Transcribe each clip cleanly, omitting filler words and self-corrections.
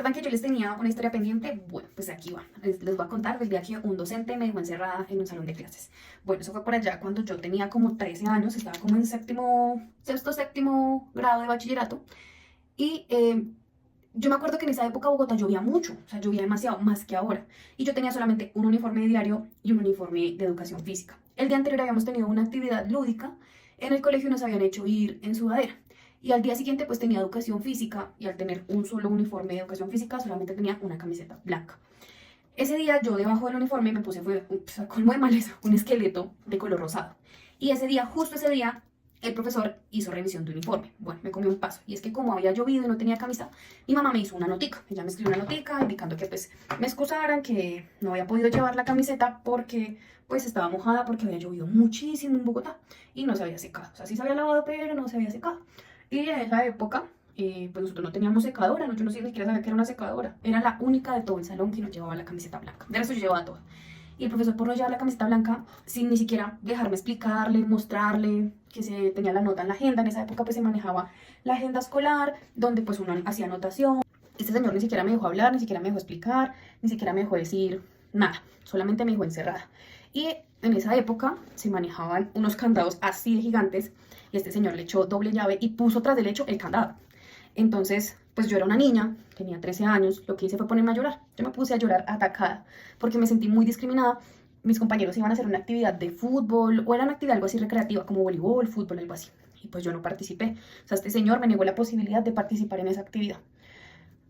acuerdan que yo les tenía una historia pendiente? Bueno, pues aquí va. Les voy a contar del día que un docente me dejó encerrada en un salón de clases. Bueno, eso fue por allá cuando yo tenía como 13 años, estaba como en séptimo grado de bachillerato. Y yo me acuerdo que en esa época Bogotá llovía mucho, o sea, llovía demasiado, más que ahora. Y yo tenía solamente un uniforme de diario y un uniforme de educación física. El día anterior habíamos tenido una actividad lúdica en el colegio, nos habían hecho ir en sudadera. Y al día siguiente pues tenía educación física y al tener un solo uniforme de educación física solamente tenía una camiseta blanca. Ese día yo debajo del uniforme me puse, fue colmo de maleza, un esqueleto de color rosado. Y ese día, justo ese día, el profesor hizo revisión de uniforme. Bueno, me comió un paso. Y es que como había llovido y no tenía camisa, mi mamá me hizo una notica. Ella me escribió una notica indicando que pues me excusaran, que no había podido llevar la camiseta porque pues estaba mojada porque había llovido muchísimo en Bogotá y no se había secado. O sea, sí se había lavado, pero no se había secado. Y en esa época, pues nosotros no teníamos secadora, ¿no? Yo no sé ni siquiera sabía que era una secadora. Era la única de todo el salón que no llevaba la camiseta blanca. De resto yo llevaba toda. Y el profesor por no llevar la camiseta blanca, sin ni siquiera dejarme explicarle, mostrarle que se tenía la nota en la agenda. En esa época pues se manejaba la agenda escolar, donde pues uno hacía anotación. Este señor ni siquiera me dejó hablar, ni siquiera me dejó explicar, ni siquiera me dejó decir nada. Solamente me dejó encerrada. Y en esa época se manejaban unos candados así de gigantes y este señor le echó doble llave y puso tras del hecho el candado. Entonces, pues yo era una niña, tenía 13 años, lo que hice fue ponerme a llorar. Yo me puse a llorar atacada porque me sentí muy discriminada. Mis compañeros iban a hacer una actividad de fútbol o era una actividad algo así recreativa como voleibol, fútbol, algo así. Y pues yo no participé. O sea, este señor me negó la posibilidad de participar en esa actividad.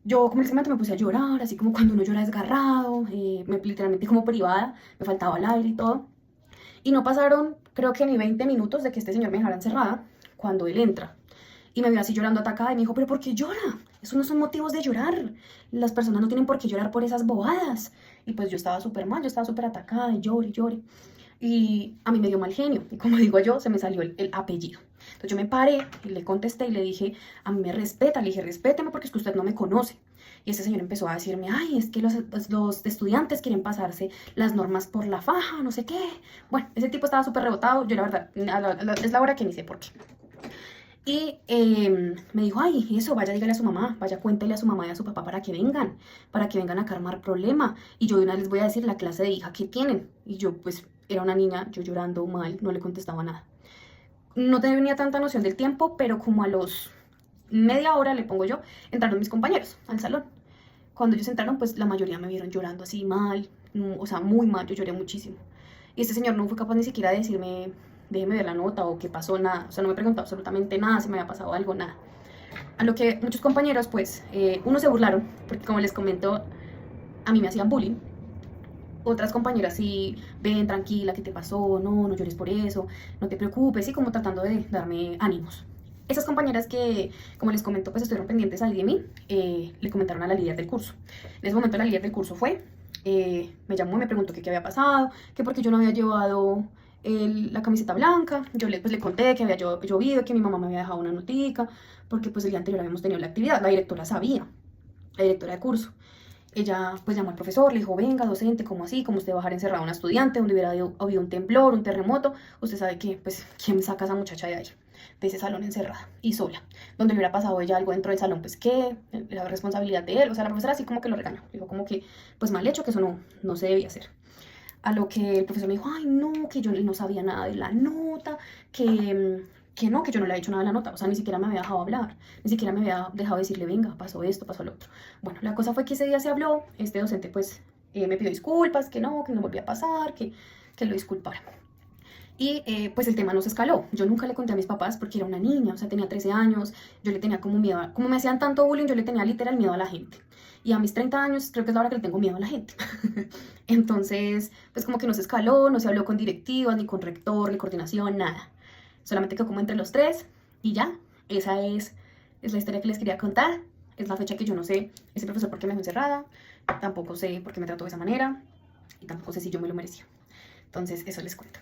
Yo, como les comento, me puse a llorar, así como cuando uno llora desgarrado, literalmente como privada, me faltaba el aire y todo. Y no pasaron, creo que ni 20 minutos de que este señor me dejara encerrada, cuando él entra. Y me vio así llorando atacada y me dijo, ¿pero por qué llora? Esos no son motivos de llorar. Las personas no tienen por qué llorar por esas bobadas. Y pues yo estaba súper mal, yo estaba súper atacada y llore, llore. Y a mí me dio mal genio. Y como digo yo, se me salió el apellido. Entonces yo me paré y le contesté y le dije, a mí me respeta. Le dije, respéteme porque es que usted no me conoce. Y este señor empezó a decirme, ay, es que los estudiantes quieren pasarse las normas por la faja, no sé qué. Bueno, ese tipo estaba súper rebotado. Yo la verdad, es la hora que ni sé por qué. Y me dijo, ay, eso, vaya, dígale a su mamá, vaya, cuéntele a su mamá y a su papá para que vengan a armar problema. Y yo de una vez les voy a decir la clase de hija que tienen. Y yo, pues, era una niña, yo llorando mal, no le contestaba nada. No tenía tanta noción del tiempo, pero como a los media hora, le pongo yo, entraron mis compañeros al salón. Cuando ellos entraron, pues la mayoría me vieron llorando así mal, o sea, muy mal, yo lloré muchísimo. Y este señor no fue capaz ni siquiera de decirme, déjeme ver la nota o qué pasó, nada. O sea, no me preguntó absolutamente nada, si me había pasado algo, nada. A lo que muchos compañeros, pues, unos se burlaron, porque como les comento, a mí me hacían bullying. Otras compañeras sí, ven, tranquila, ¿qué te pasó? No, no llores por eso, no te preocupes, y como tratando de darme ánimos. Esas compañeras que, como les comento, pues estuvieron pendientes al de mí, le comentaron a la líder del curso. En ese momento la líder del curso fue, me llamó y me preguntó qué había pasado, que porque yo no había llevado la camiseta blanca. Yo pues, le conté que había llovido, que mi mamá me había dejado una notica, porque pues el día anterior habíamos tenido la actividad, la directora sabía, la directora de curso. Ella pues llamó al profesor, le dijo, venga docente, ¿cómo así? ¿Cómo usted va a dejar encerrada a una estudiante donde hubiera habido un temblor, un terremoto? Usted sabe que, pues, ¿quién saca a esa muchacha de ahí? De ese salón encerrada y sola. Donde le hubiera pasado ella algo dentro del salón, pues, ¿qué? La responsabilidad de él. O sea, la profesora así como que lo regañó. Dijo como que, pues, mal hecho, que eso no se debía hacer. A lo que el profesor me dijo, ay, no, que yo no sabía nada de la nota, que no, que yo no le había dicho nada de la nota, o sea, ni siquiera me había dejado hablar, ni siquiera me había dejado decirle, venga, pasó esto, pasó lo otro. Bueno, la cosa fue que ese día se habló, este docente pues me pidió disculpas, que no volvía a pasar, que lo disculpara. Y pues el tema no se escaló. Yo nunca le conté a mis papás porque era una niña, o sea, tenía 13 años, yo le tenía como miedo, como me hacían tanto bullying, yo le tenía literal miedo a la gente. Y a mis 30 años creo que es la hora que le tengo miedo a la gente. Entonces, pues como que no se escaló, no se habló con directivas, ni con rector, ni coordinación, nada. Solamente quedó como entre los tres y ya. Esa es la historia que les quería contar. Es la fecha que yo no sé ese profesor por qué me dejó encerrada, tampoco sé por qué me trató de esa manera y tampoco sé si yo me lo merecía. Entonces, eso les cuento.